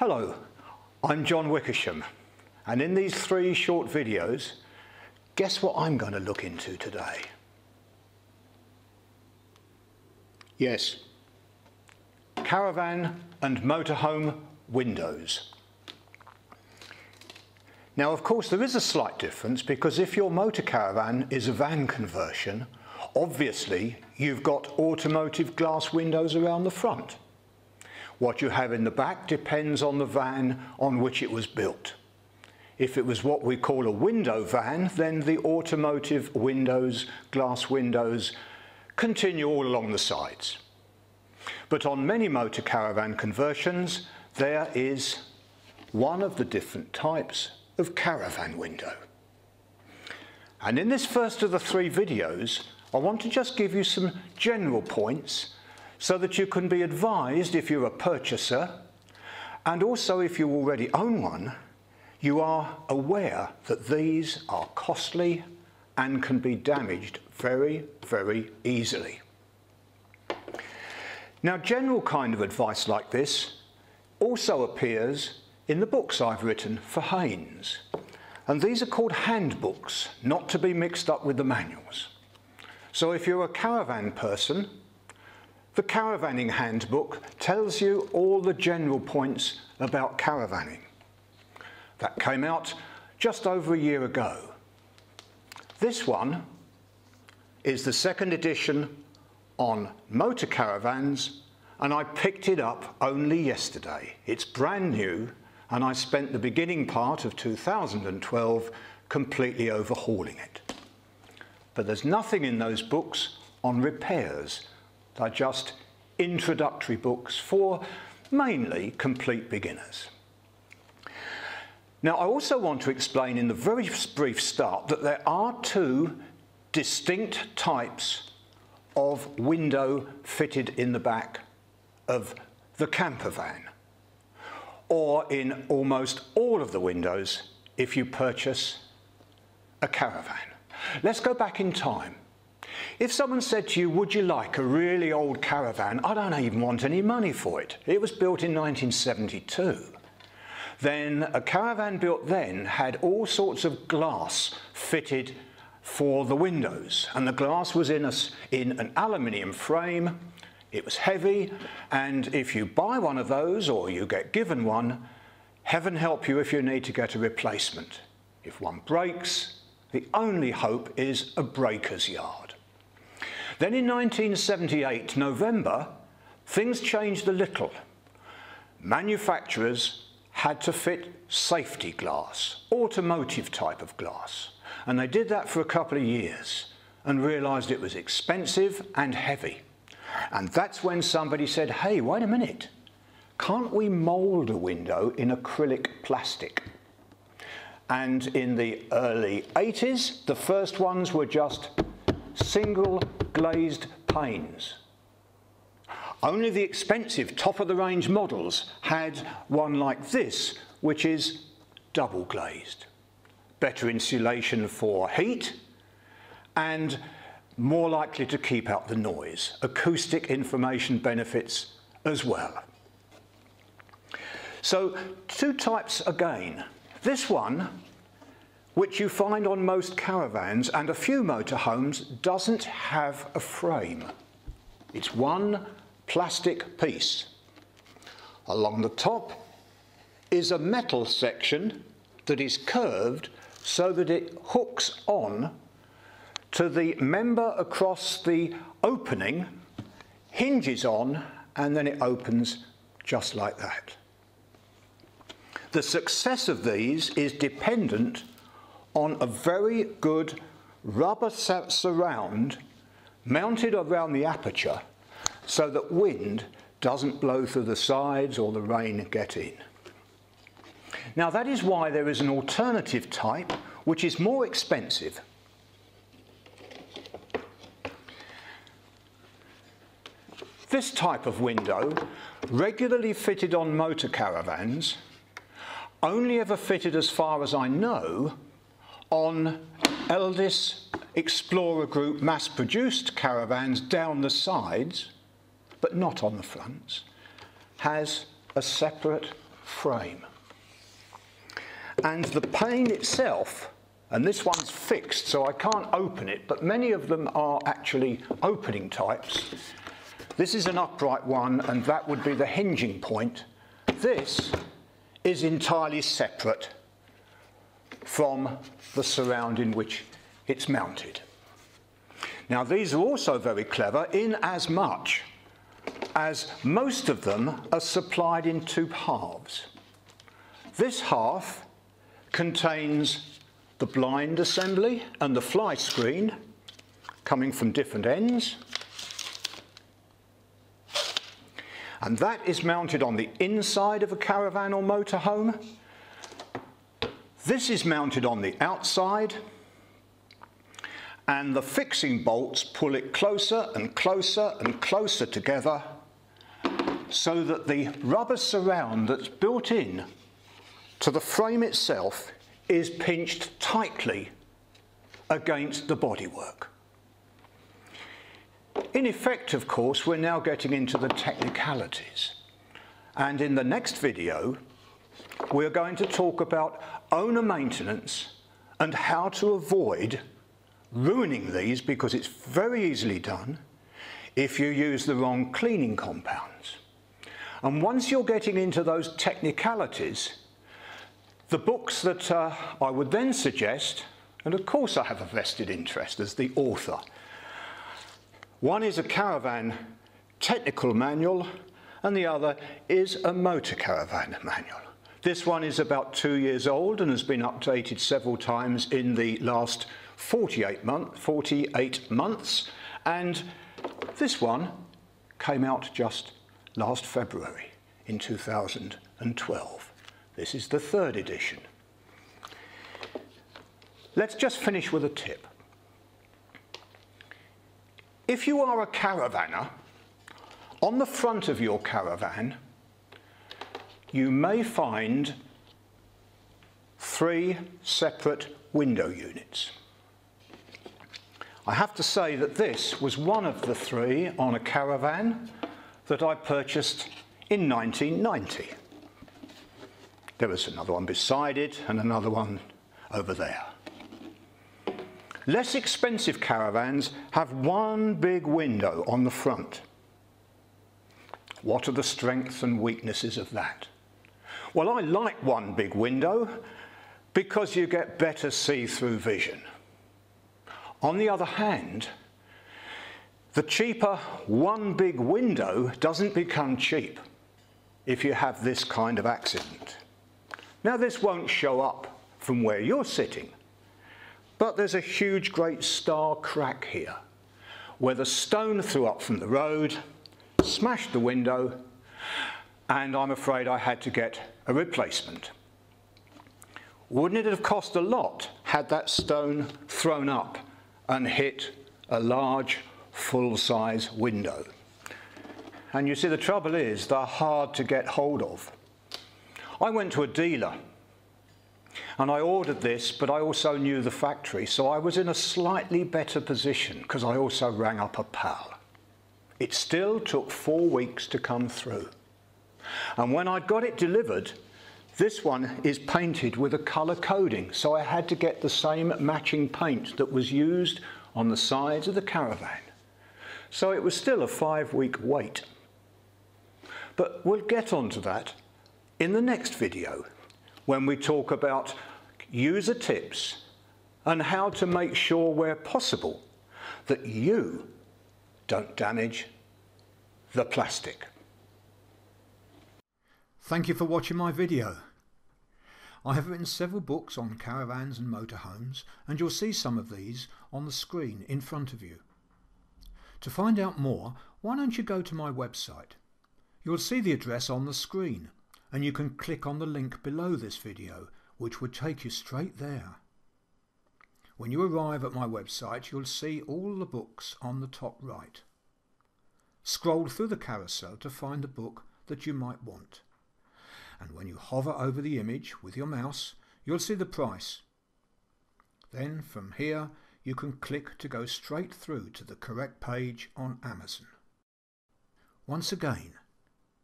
Hello, I'm John Wickersham, and in these 3 short videos, guess what I'm going to look into today? Yes, caravan and motorhome windows. Now, of course, there is a slight difference because if your motor caravan is a van conversion, obviously you've got automotive glass windows around the front. What you have in the back depends on the van on which it was built. If it was what we call a window van, then the automotive windows, glass windows, continue all along the sides. But on many motor caravan conversions, there is one of the different types of caravan window. And in this first of the 3 videos, I want to just give you some general points so that you can be advised if you're a purchaser, and also if you already own one, you are aware that these are costly and can be damaged very, very easily. Now, general kind of advice like this also appears in the books I've written for Haynes, and these are called handbooks, not to be mixed up with the manuals. So if you're a caravan person, the Caravanning Handbook tells you all the general points about caravanning. That came out just over a year ago. This one is the 2nd edition on motor caravans, and I picked it up only yesterday. It's brand new, and I spent the beginning part of 2012 completely overhauling it. But there's nothing in those books on repairs. They're just introductory books for mainly complete beginners. Now, I also want to explain in the very brief start that there are 2 distinct types of window fitted in the back of the camper van, or in almost all of the windows if you purchase a caravan. Let's go back in time. If someone said to you, would you like a really old caravan? I don't even want any money for it. It was built in 1972. Then a caravan built then had all sorts of glass fitted for the windows, and the glass was in an aluminium frame. It was heavy, and if you buy one of those or you get given one, heaven help you if you need to get a replacement. If one breaks, the only hope is a breaker's yard. Then in 1978, November, things changed a little. Manufacturers had to fit safety glass, automotive type of glass, and they did that for a couple of years and realised it was expensive and heavy. And that's when somebody said, hey, wait a minute, can't we mould a window in acrylic plastic? And in the early 80s, the first ones were just single glazed panes. Only the expensive top-of-the-range models had one like this, which is double glazed. Better insulation for heat and more likely to keep out the noise. Acoustic information benefits as well. So 2 types again. This one, which you find on most caravans and a few motorhomes, doesn't have a frame. It's one plastic piece. Along the top is a metal section that is curved so that it hooks on to the member across the opening, hinges on, and then it opens just like that. The success of these is dependent on a very good rubber surround mounted around the aperture so that wind doesn't blow through the sides or the rain get in. Now, that is why there is an alternative type which is more expensive. This type of window, regularly fitted on motor caravans, only ever fitted, as far as I know, on Eldis Explorer Group mass-produced caravans down the sides, but not on the fronts, has a separate frame. And the pane itself, and this one's fixed so I can't open it, but many of them are actually opening types. This is an upright one, and that would be the hinging point. This is entirely separate from the surround in which it's mounted. Now these are also very clever in as much as most of them are supplied in two halves. This half contains the blind assembly and the fly screen coming from different ends, and that is mounted on the inside of a caravan or motorhome. This is mounted on the outside, and the fixing bolts pull it closer and closer and closer together so that the rubber surround that's built in to the frame itself is pinched tightly against the bodywork. In effect, of course, we're now getting into the technicalities, and in the next video we're going to talk about owner maintenance and how to avoid ruining these, because it's very easily done if you use the wrong cleaning compounds. And once you're getting into those technicalities, the books that I would then suggest, and of course I have a vested interest as the author. One is a caravan technical manual and the other is a motor caravan manual. This one is about 2 years old and has been updated several times in the last 48 months, and this one came out just last February in 2012. This is the 3rd edition. Let's just finish with a tip. If you are a caravaner, on the front of your caravan you may find 3 separate window units. I have to say that this was one of the 3 on a Caravan that I purchased in 1990. There was another one beside it and another one over there. Less expensive caravans have one big window on the front. What are the strengths and weaknesses of that? Well, I like one big window because you get better see-through vision. On the other hand, the cheaper one big window doesn't become cheap if you have this kind of accident. Now, this won't show up from where you're sitting, but there's a huge great star crack here where the stone threw up from the road, smashed the window, and I'm afraid I had to get a replacement. Wouldn't it have cost a lot had that stone thrown up and hit a large full-size window? And you see, the trouble is they're hard to get hold of. I went to a dealer and I ordered this, but I also knew the factory, so I was in a slightly better position because I also rang up a pal. It still took 4 weeks to come through. And when I'd got it delivered, this one is painted with a colour coding, so I had to get the same matching paint that was used on the sides of the Caravan. So it was still a 5-week wait. But we'll get onto that in the next video when we talk about user tips and how to make sure where possible that you don't damage the plastic. Thank you for watching my video. I have written several books on caravans and motorhomes, and you'll see some of these on the screen in front of you. To find out more, why don't you go to my website? You'll see the address on the screen, and you can click on the link below this video, which would take you straight there. When you arrive at my website, you'll see all the books on the top right. Scroll through the carousel to find the book that you might want. And when you hover over the image with your mouse, you'll see the price. Then from here you can click to go straight through to the correct page on Amazon. Once again,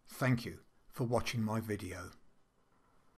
thank you for watching my video.